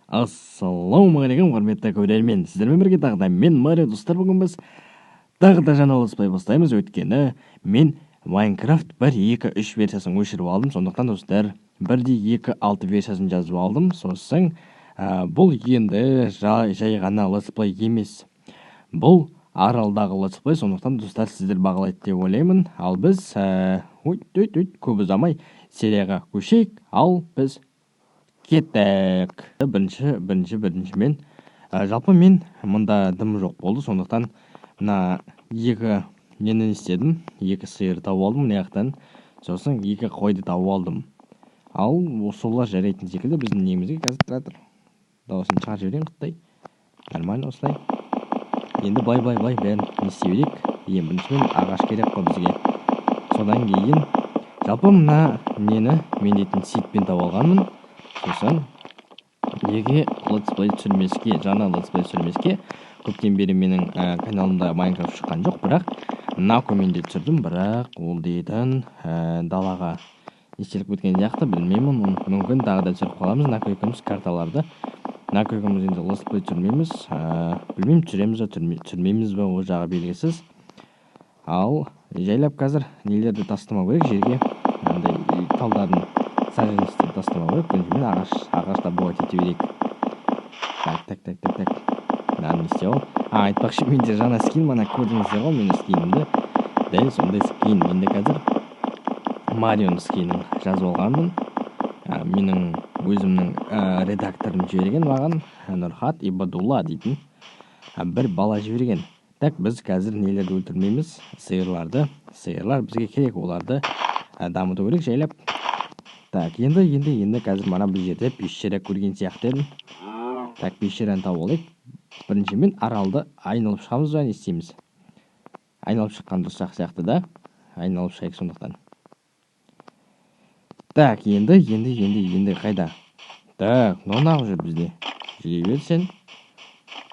Ассалаумағалейкум құрметті көрермен, сіздермен бірге тағы да мен Марио достар. Бүгін біз тағы да жаңа летсплей бастаймыз. Өйткені мен Майнкрафт 1.2.3 версиясын өшіріп алдым. Сондықтан достар 1.2.6 версиясын жазып алдым. Сосын бұл енді жай ғана летсплей емес, бұл аралдағы летсплей. Сондықтан достар сіздер бағалайды деп ойлаймын. Ал біз көп ұзамай серияға көшейік. Ал біз кеттік. Бірінші жалпы мен мұнда дым жоқ болды. Сондықтан мына нені істедім, 2 сиыр тауып алдым мына жақтан, сосын 2 қойды тауып алдым. Ал солар жарайтын секілді біздің немізге қазір тұратыр. Дауысын шығарып жіберейін қыттай. Нормально осылай. Енді былай бәрін не істей берейік. Ең біріншіден ағаш керек қой бізге. Содан кейін жалпы мына нені мен дейтін ситпен тауып алғанмын. Сосын жаңа летсплей түсірмеске көптен бері менің каналымда Майнкрафт шыққан жоқ, бірақ Накомен де түсірдім, бірақ ол дейтін далаға естелік біткен сияқты, білмеймін, мүмкін тағы да түсіріп қаламыз. Нако екеуміз карталарды, Нако екеуміз енді летсплей түсірмейміз, білмеймін, түсіреміз бе түсірмейміз бе, ол жағы белгісіз. Ал жайлап қазір нелерді тастамау керек жерге, андай талдардың саженецтерді тастамау керек. Біріншіден ағашта бөгет ете берейік. Так. Мынаны не істеп ал. Айтпақшы, менде жаңа скин, мана көрдіңіздер ғой менің скинімді. Дәл сондай скин. Менде қазір Марионың скинін жазып алғанмын. Менің өзімнің редакторым жіберген маған, Нұрхат Ибадулла дейтін бір бала жіберген. Так, біз қазір нелерді өлтірмейміз, сиырларды. Сиырлар бізге керек, оларды дамыту керек жайлап. Так, енді қазір мана бұл жерде пещера көрген сияқты едім. Так, пещераны тауып алайық. Біріншімен аралды айналып шығамыз ба, не істейміз? Айналып шыққан дұрыс сияқты да. Айналып шығайық сондықтан. Так, енді қайда? Так, нағып жүр бізде. Жүре берсен.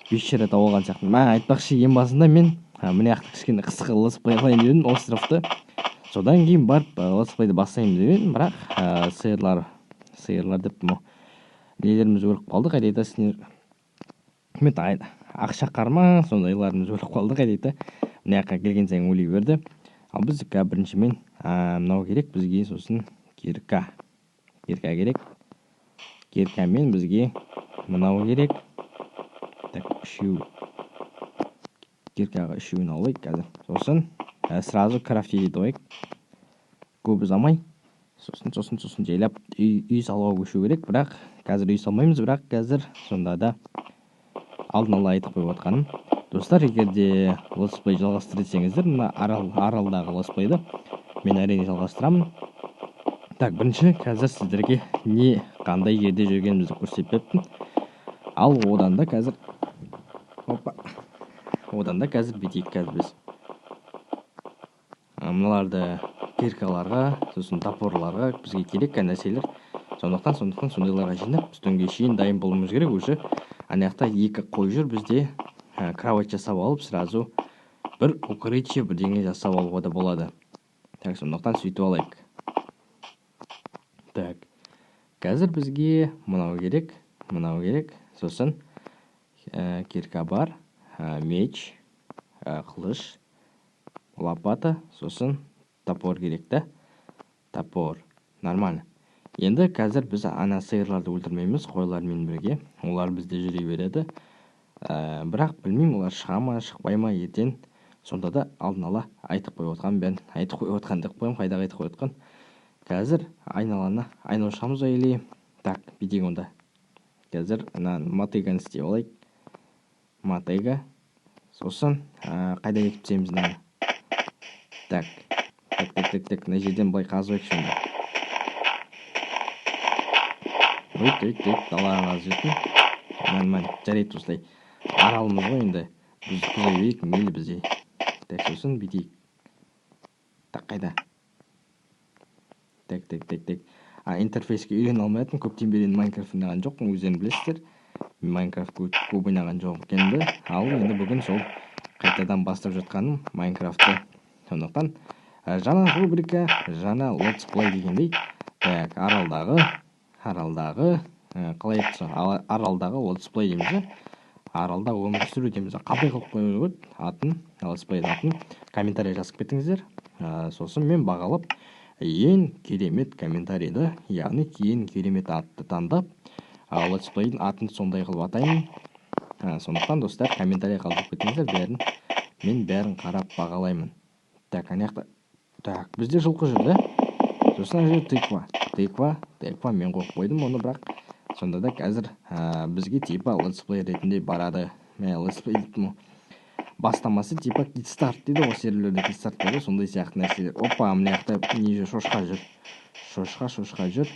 Пещера тауып алған сияқты. Айтпақшы, ең басында мен мына жақта кішкене қысқы летсплей қылайын деп едім, островты. Содан кейін барып летсплейді бастаймын деп едім, бірақ сиырлар деп нелеріміз өліп қалды. Қайда ақша қарма, сондайларымыз өліп қалды. Қайда мына жаққа келген сайын өлей берді. Ал біздікі біріншімен мынау керек бізге, сосын кирка керек. Киркамен бізге мынау керек. Так, киркаға 3-еуін алайық қазір. Сосын сразу крафтить етіп алайық. Көп ұзамай. Сосын жайлап үй салуға көшу керек, бірақ қазір үй салмаймыз, бірақ қазір сонда да алдын ала айтып қойып отқаным. Достар, егерде летсплей жалғастыр десеңіздер, мына аралдағы летсплейді мен әрине жалғастырамын. Так, бірінші қазір сіздерге қандай жерде жүргенімізді көрсетіп беріппін. Ал одан да қазір бетейік қазір біз. Мыналарды киркаларға, сосын топорларға бізге керек нәрселер. Сондықтан сондайларға жинап, түнге шейін дайын болуымыз керек. Уже ана жақта 2 қой жүр, бізде кровать жасап алып, сразу бір укрытие бірдеңе жасап алуға да болады. Так, сондықтан сөйтіп алайық. Так, қазір бізге мынау керек. Сосын кирка бар, меч, қылыш, лопата, сосын топор керек та. Топор. Нормально. Енді қазір біз ана сиырларды өлтірмейміз, қойлармен бірге. Олар бізде жүре береді. Бірақ білмеймін, олар шыға ма, шықпай ма ертең. Сонда да алдын ала айтып қойып отқан деп қоямын, қайдағы айтып қойып отқан. Қазір айналып шығамыз или. Так, бетейік онда. Қазір мотыганы істеп алайық. Мотыга. Сосын қайда кетіп түсеміз мынаны. Так. Мына жерден былай қазбайық сонда. Далаға қазып жеттім. Жарайды осылай. Аралымыз ғой енді. Біз күзай берейік, мейлі бізде. Так, сосын бетейік. Так, қайда? Так. Интерфейске үйрен алмайтын, көптен бері Майнкрафт ойнаған жоқпын, өздерің білесіздер. Майнкрафт көп ойнаған жоқ екенімді. Ал енді бүгін сол қайтадан бастап жатқаным Майнкрафтты. Сондықтан жаңа рубрика, жаңа летсплей дегендей. Так, аралдағы қалай айтса аралдағы летсплей дейміз да, аралда өмір сүру дейміз. Қандай қылып қою керек атын, летсплейдің атын комментарий жазып кетіңіздер. Сосын мен бағалап ең керемет комментарийді, яғни ең керемет атты таңдап летсплейдің атын сондай қылып атаймын. Сондықтан достар, комментарий қалдырып кетіңіздер, мен бәрін қарап бағалаймын. Так, ана жақта, так, бізде жылқы жүр да. Сосын ана жерде тыква мен қойып қойдым оны, бірақ сонда да қазір бізге типа летсплей ретінде барады. Летсплей бастамасы типа кикстарт дейді ғой, серверлерде кикстарт дейді, сондай сияқты нәрселер. Опа, мына жақта не жүр, шошқа жүр. Шошқа жүр.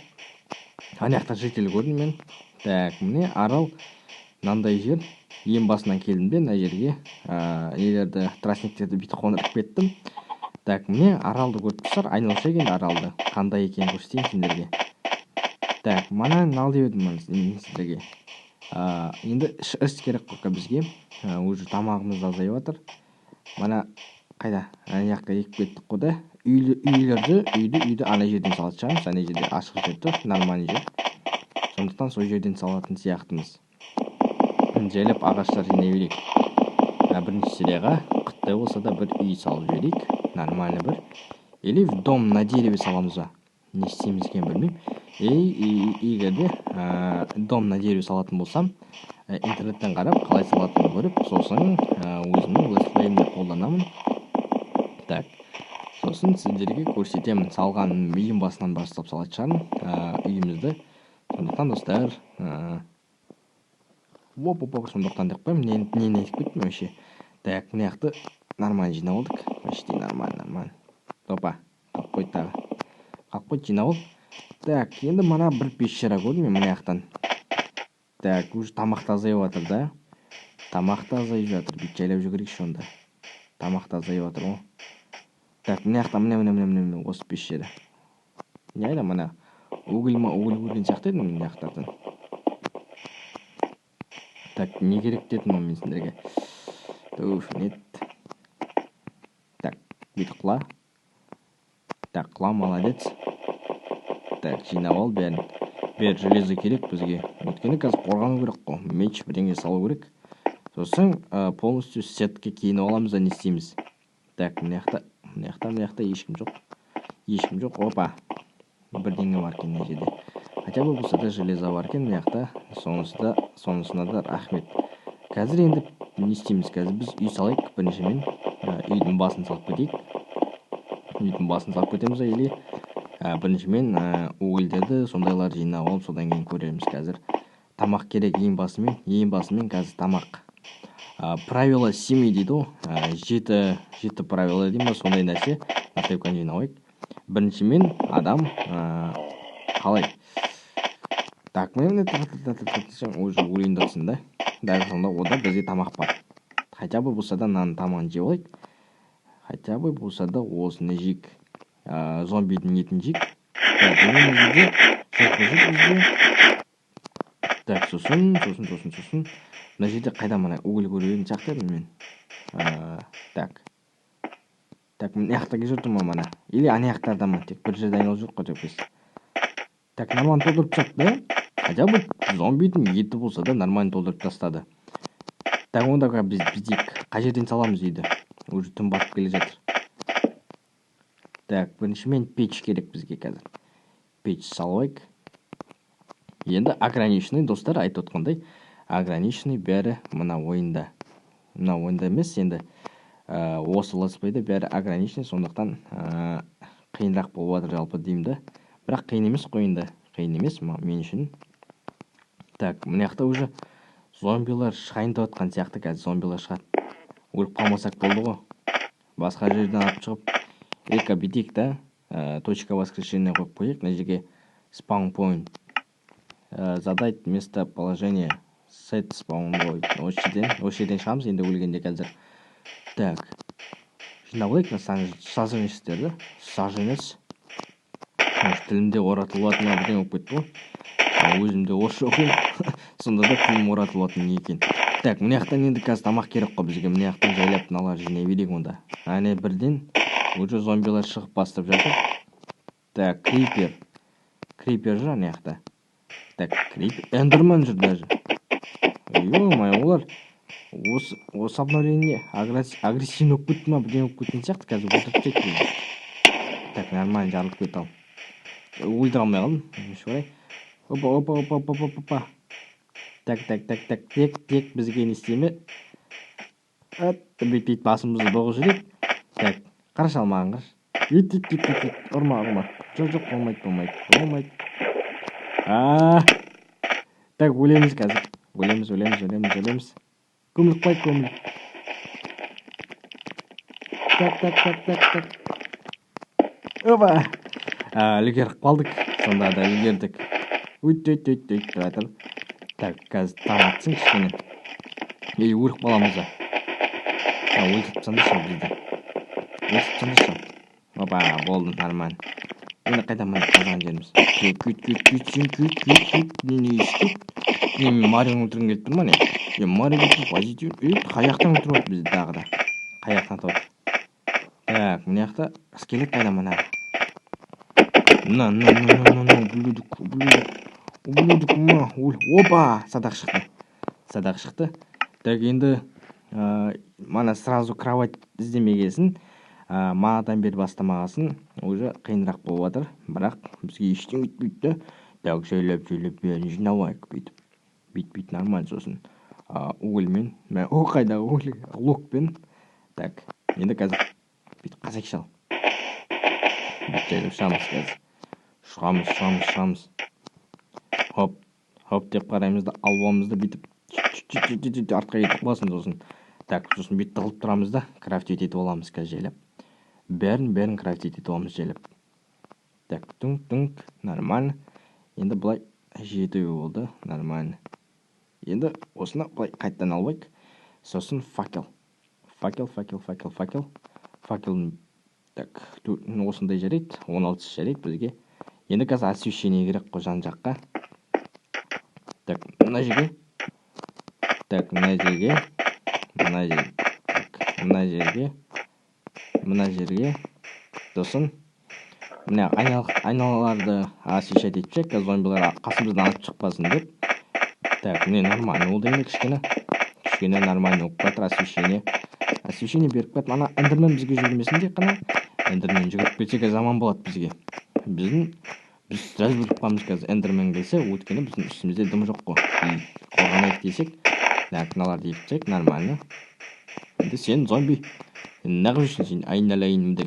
Ана жақта житель көрдім мен. Так, міне арал мынандай жер. Ең басынан келдім де мына жерге нелерді, тростниктерді бүйтіп қондырып кеттім. Так, міне аралды көріп тұрсыздар, айналса екен аралды. Қандай екенін көрсетейін сендерге. Так, манан ал деп едім мен сіздерге. Енді іс керек қой бізге. Уже тамағымыз азайып жатыр. Мана қайда? Ана жаққа екіп кеттік қой да. Үйді ана жерден салатын шығармыз. Ана жерде ашық жер тұр, нормальный жер. Сондықтан сол жерден салатын сияқтымыз. Жайлап ағаштар жинай берейік. Бірінші серияға қыттай болса да бір үй салып жіберейік. Нормальный бір. Или в дом на дереве саламыз ба? Не істейміз екен білмеймін. Егерде дом на дереве салатын болсам, интернеттен қарап қалай салатынын көріп, сосын өзімнің летсплейімде қолданамын. Так, сосын сіздерге көрсетемін. Салған үйім басынан бастап салатын шығармын үйімізді. Сондықтан достар, сондықтан деп қоймын, нені айтып кеттім вообще. Так, мына жақты нормально жинап алдық. Почти нормально. Опа, қалып қойды тағы. Қалып қойды, жинап ал. Так, енді мана бір пещера көрдім мен мына жақтан. Так, уже тамақты азайып жатыр да. Тамақты азайып жатыр. Бүйтіп жайлап жүгірейікші онда. Тамақты азайып жатыр ғой. Так, мына жақта міне осы пещера. Не айда мана уголь көрген сияқты едім мына жақтардан. Так, не керек дедім мен сендерге. Нет. Так, бүйтіп құла. Так, құла, молодец. Так, жинап ал бәрін. Бер железо керек бізге. Өйткені қазір қорғану керек қой. Меч бірдеңе салу керек. Сосын полностью сетке киініп аламыз да не істейміз. Так, мына жақта ешкім жоқ. Опа. Бірдеңе бар екен мына жерде. Хотя бы болса да железо бар екен мына жақта. Сонысына да рахмет. Қазір енді не істейміз? Қазір біз үй салайық біріншімен. Үйдің басын салып кетейік. Үйдің басын салып кетеміз, или біріншімен угольдерді сондайлар жинап алып, содан кейін көреміз. Қазір тамақ керек ең басымен қазір тамақ. Правило 7 дейді ғой. 7 правила деймін, сондай нәрсе. Наставканы жинап алайық. Біріншімен адам қалай? Так, мен уже өлейіндірсін да. Дәл сонда ода бізде тамақ бар. Хотя бы болса да нанның тамағын жеп алайық. Хотя бы болса да осыны жейік. Зомбидің етін жейік. Так, сосын. Мына жерде қайда мына уголь көрген сияқты едім мен. Так, мына жақта жүрдім ма мана? Или ана жақтарда ма? Тек бір жерде айналып жүріп қой деп. Так, нормально толтырып тастады да. Хотя бы зомбидің еті болса да нормально толтырып тастады. Так, онда біз дейік. Қай жерден саламыз дейді. Уже түн батып келе жатыр. Так, біріншімен печ керек бізге қазір. Печ салайық. Енді ограниченный достар айтып отқандай, ограниченный бәрі мына ойында. Мына ойында емес, енді осы летсплейде бәрі ограниченный, сондықтан қиынырақ болып жатыр жалпы деймін да. Бірақ қиын емес қой енді. Қиын емес мен үшін. Так, мына жақта уже зомбилар шығайын деп жатқан сияқты, қазір зомбилар шығады. Өліп қалмасақ болды ғой. Басқа жерден атып шығып бүйтейік та, точка воскрешения қойып қойып, мына жерге spawn point. Задать местоположение set spawn point. Осы жерден шығамыз енді өлгенде қазір. Так, жинап алайық саженецтерді. Саженец. Тілімде оратылатын бірдеңе болып кетті ғой. Өзімде орысша оқимын. Сонда да тілім оратылатын екен. Так, мына жақтан енді қазір тамақ керек қой бізге. Мына жақтан жайлап мыналар жинай берейік онда. Әне бірден уже зомбилар шығып бастап жатыр. Так, крипер жүр ана жақта. Так, эндерман жүр даже. Ё-моё, олар осы обновление агрессивный болып кетті ма, бірдеңе болып кеткен сияқты, қазір өлтіріп тастайды бізді. Так, нормально, жарылып кетті ал. Өлтіре алмай қалдым, өшіп орай. Опа. Так, бізге не істейме? Бүйтіп басымызды бұғып жүрейік. Так, қарашы алмаған қараш. Ұрма. Жоқ, болмайды. Так, өлеміз қазір. Өлеміз. Көміліп қой, көміл. Так. Опа. Үлгеріп қалдық. Сонда да үлгердік. Өйт жатыр. Так, қазір таң атсын кішкене. Өліп қаламыз да. Өлтіріп тастаңдаршы бізді. Опа, болды, нормально. Енді қайдан қалған жеріміз. Күйт. Не істеп? Мен Марионы өлтіргім келіп тұр ма не? Марио өлтіріп позитив. Қаяқтан өлтіріп отыр бізді тағы да. Қаяқтан тауып. Так, мына жақта скелет қайда мына? Ублюдок ма? Опа, садақ шықты. Так, енді мана сразу кровать іздемегесін. Манадан бері бастамағасын уже қиынырақ болып жатыр, бірақ бізге ештеңе етпейді. Так, сөйлеп бәрін жинауайық бүйтіп нормально. Сосын угольмен, қайдағы уголь, локпен. Так, енді қазір бүйтіп қасайықшы ал. Бүйтіп шығамыз қазір. Шығамыз. Хоп деп қараймыз да албамызды бүйтіп артқа кетіп қалсын. Сосын бүйтіп тығылып тұрамыз да крафтить етіп аламыз қазір жайлап. Бәрін крафтить етіп аламыз жайлап. Так, түнк, нормально. Енді бұлай 7 болды, нормально. Енді осыны бұлай қайттан албайық. Сосын факел. Факел. Так, осындай жарайды, 16 жарайды бізге. Енді қазір освещение керек қой жан жаққа. Так, мына жерге. Сосын мына айналаларды освещать етіп жек, зомбилар қасымыздан атып шықпасын деп. Так, міне нормально болды енді кішкене нормально болып жатыр освещение беріп қойып. Ана эндермен бізге жүрмесін де қана. Эндермен жүгіріп келсе заман болады бізге. Біз сразу біліп қаламыз қазір эндермен келсе, өйткені біздің үстімізде дым жоқ қой. Қорғанайық десек, мыналарды ектсек нормально. Енді сен зомби неғып жүрсің сен? Айналайынымда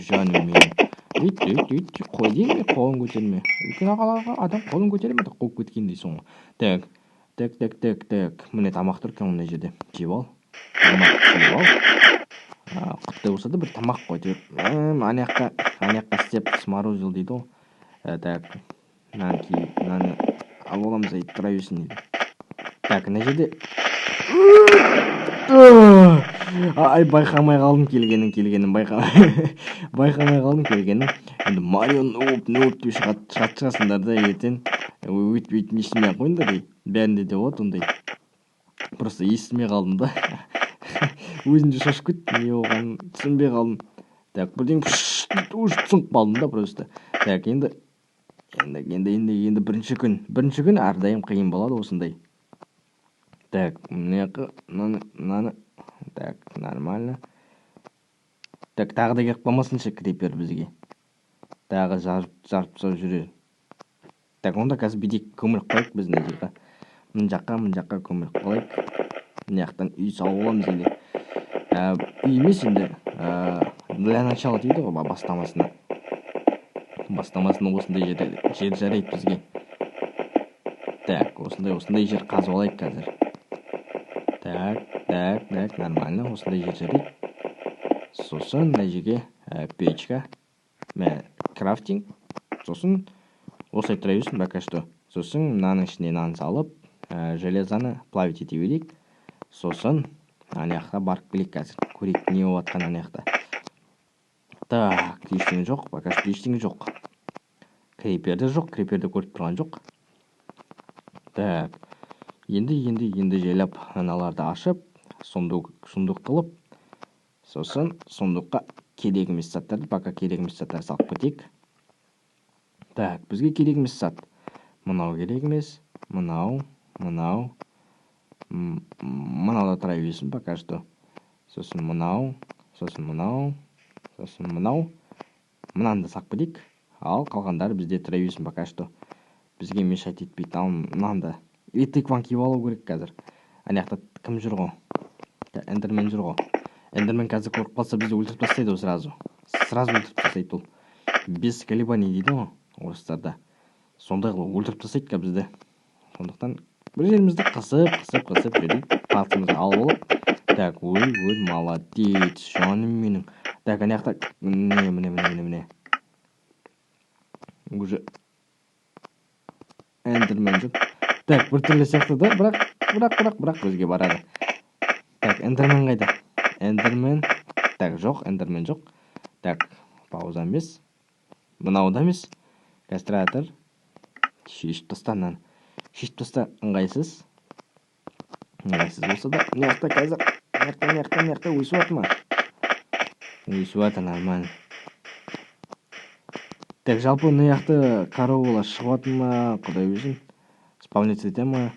жаным менің. Үйт, қой деймін, қолын көтерме. Үлкен ағаларға адам қолын көтерме, қуып кеткен дейсің ғой. Так. Міне тамақ тұр екен мына жерде. Жеп ал. Құттай болса да бір тамақ қой деп. Ана жаққа істеп сморозил дейді ғой. Так, мынаны алып аламыз айтып тұра берсін дейді. Так, мына жерде байқамай қалдым келгенін байқамай қалдым келгенін. Енді Марио ноп деп шығасыңдар да ертең. Өйтіп естімей қойыңдар дей. Бәрінде де болады ондай. Просто естімей қалдым да. Өзімде шошып кетті, не болғанын түсінбей қалдым. Так, бірден түсініп қалдым да просто. Так, енді бірінші күн әрдайым қиын болады осындай. Так, мынаны. Так, нормально. Так, тағы да келіп қалмасыншы крипер бізге. Тағы жарып жүрер. Так, онда қазір бидек көміріп қойып біз мына жаққа. Мына жаққа көміріп қойып. Мына жақтан үй салып аламыз енді. Үй емес енді. Для начала дейді ғой, бастамасына осындай жер жарайды бізге. Так, осындай жер қазып алайық қазір. Так, нормально, осындай жер жарайды. Сосын мына жерге печка, крафтинг. Сосын осылай тұра берсін пока что. Сосын мынаның ішіне нан салып, железаны плавить ете берейік. Сосын ана жақта барып келейік қазір. Көрейік не болып жатқан ана жақта. Так, ештеңе жоқ, пока что ештеңе жоқ. Криперді көріп тұрған жоқ. Так, енді жайлап аналарды ашып, сундук қылып, сосын сундукқа керек емес заттарды, пока керек емес заттарды салып кетейік. Так, бізге керек емес зат. Мынау керек емес. Мынау мынауда тұра берсін пока что. Сосын мынау. Мынаны да сақ білейік. Ал қалғандары бізде тұра берсін пока что. Бізге мешать етпейді. Ал мынаны етекван киіп алу керек қазір. Ана жақта кім жүр ғой? Эндермен жүр ғой. Эндермен қазір көріп қалса бізді өлтіріп тастайды ғой сразу. Сразу өлтіріп тастайды ол. Без колебаний дейді ғой орыстарда. Сондай қылып өлтіріп тастайды қазір бізді. Сондықтан бір жерімізді қысып жүрейік. Патымызды алып алып. Так, ой, молодец, жаным менің. Так, ана жақта міне. Уже эндермен жүр. Так, біртүрлі сияқты да, бірақ бізге барады. Так, эндермен қайда? Эндермен. Так, жоқ, эндермен жоқ. Так, пауза емес. Мынау да емес. Кастратор. Шешіп таста мынаны. Шешіп таста ыңғайсыз болса да, мына жақта қазір мына жақта өсіп жатыр ма? Өсіп жатыр, нормально. Так, жалпы мына жақта коровалар шығып жатыр ма? Құдай білсін. Спавниться ете ма?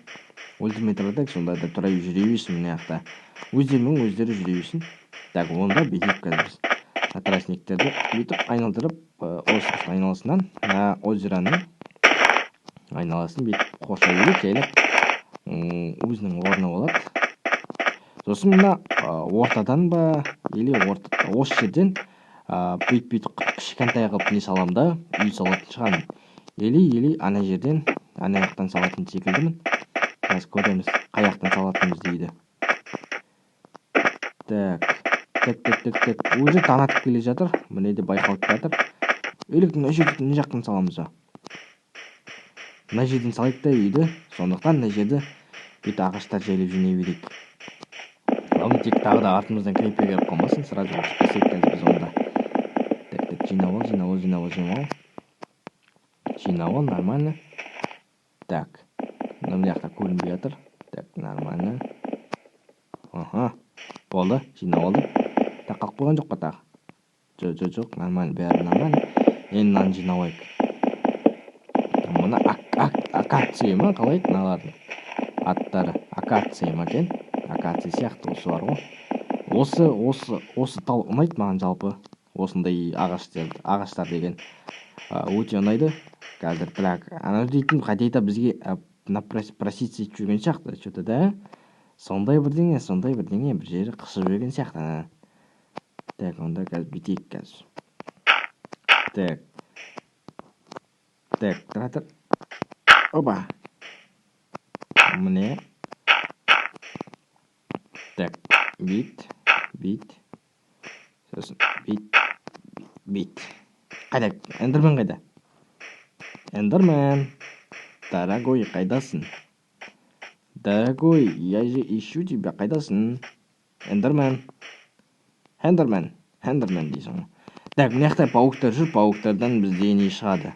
Өлтірмей тұрады, сонда да тұра жүре берсін мына жақта. Өздері жүре берсін. Так, онда бүйтейік қазір біз. Тростниктерді бүйтіп айналдырып, остров айналасынан, озераның айналасын бүйтіп қоршай берейік, жайлап. Өзінің орны болады. Сосын мына ортадан ба, или осы жерден бүйтіп кішкентай қылып не салам да, үй салатын шығармын. Или ана жерден, ана жақтан салатын секілдімін. Қазір көреміз, қай жақтан салатынымыз дейді. Так. Уже танатып келе жатыр. Міне де байқалып жатыр. Или мына жақтан саламыз ба? Мына жерден салайық та үйді. Сондықтан мына жерді бүйтіп ағаштар жайлап жинай берейік. Главное, тек тағы да артымыздан крепе келіп қалмасын. Сразу өтіп қазір біз онда. Так, жинап ал, нормально. Так, мына жақта көрінбей жатыр. Так, нормально. Ага, болды, жинап алдым. Так, қалып қойған жоқ па тағы? Жоқ, нормально, бәрі нормально. Енді мынаны жинап алайық. Мына акация ма, қалай мыналардың аттары? Акация ма екен? Акация сияқты осы бар ғой. Осы тал ұнайды маған жалпы. Осындай ағаштар деген өте ұнайды. Қазір бірақ анау дейтін қайтейда бізге проситься етіп жүрген сияқты, что-то да. Сондай бірдеңе бір жері қысып жүрген сияқты. Так, онда қазір бүйтейік қазір. Так, тұра. Опа. Міне. Так, бит. Сосын бит. Қайда? Эндермен қайда? Эндермен. Дорогой, қайдасың? Дорогой, я же ищу тебя, қайдасың? Эндермен дейсің. Так, мына жақта пауктар жүр, пауктардан бізде не шығады?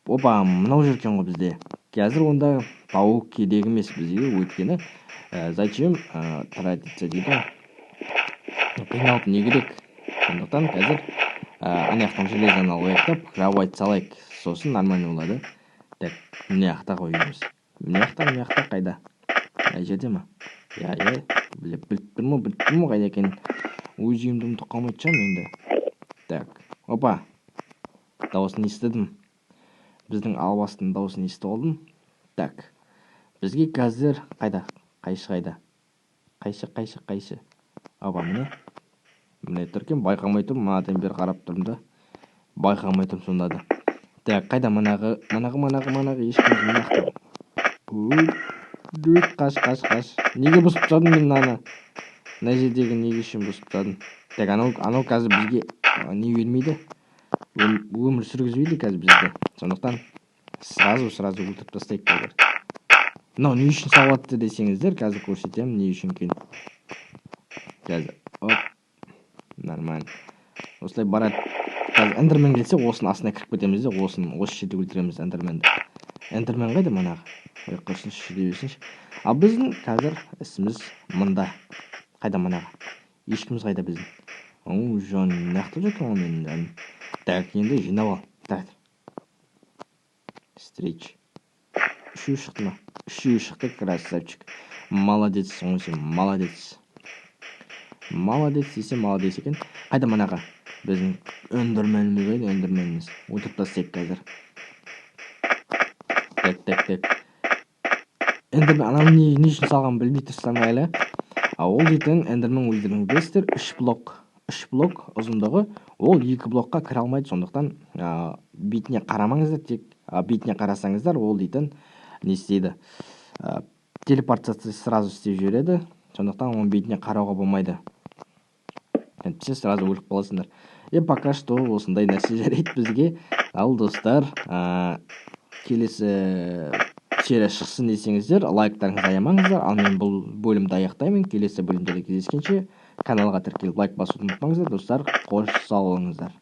Опа, мынау жүр екен ғой бізде. Қазір онда паук керек емес бізге, өйткені зачем тратиться дейді. Қиналып не керек? Сондықтан қазір ана жақтан железаны алайық та, кровать салайық. Сосын нормально болады. Так, мына жақта қойымыз. Мына жақта қайда? Мына жерде ма? Біліп тұрмын қайда екен. Өз үйімді ұмытып қалмайды шығармын енді. Так, опа. Дауысын естідім. Біздің албастың дауысын естіп алдым. Так, бізге қазір қайда? Қайшы. Опа, міне тұркен, байқамай тұрмын, манадан бері қарап тұрмын да. Байқамай тұрмын сонда да. Так, қайда манағы ешкім жинақтау. Қаш. Неге бұзып тастадың мен мынаны? Мына жердегі неге үшін бұзып тастадың? Так, анау қазір бізге не бермейді? Өмір сүргізбейді қазір бізді. Сондықтан сразу өлтіріп тастайық қазір. Мынау не үшін салатты десеңіздер, қазір көрсетемін не үшін екен. Қазір, оп, нормально. Осылай барады. Қазір эндермен келсе, осының астына кіріп кетеміз де, осы жерде өлтіреміз эндерменді. Эндермен қайда манағы? Ой, қойсыншы дей берсінші. Ал біздің қазір ісіміз мында. Қайда манағы? Ешкіміз қайда біздің? Жан, нақты жатыр ғой менің жаным. Так, енді жинап ал. Так. встречи. Үшеу шықты ма? Үшеу шықты, красавчик. Молодецсің ғой сен, молодец. Молодец десе молодец екен. Қайда манаға біздің өндірменіміз ғой, өндірменіміз. Отырып тастайық қазір. Так. Эндермен ананы не үшін салғанын білмей тұрсам әлі. Ол дейтін эндермен өздерің білесіздер, 3 блок ұзындығы. Ол 2 блокқа кіре алмайды, сондықтан бетіне қарамаңыздар, тек бетіне қарасаңыздар, ол дейтін не істейді? Телепортация сразу істеп жібереді, сондықтан оның бетіне қарауға болмайды. Әйтпесе сразу өліп қаласыңдар. Пока что осындай нәрсе жарайды бізге. Ал достар, келесі серия шықсын десеңіздер, лайктарыңызды аямаңыздар. Ал мен бұл бөлімді аяқтаймын. Келесі бөлімде кездескенше каналға тіркеліп лайк басуды ұмытпаңыздар. Достар, қош сау болыңыздар.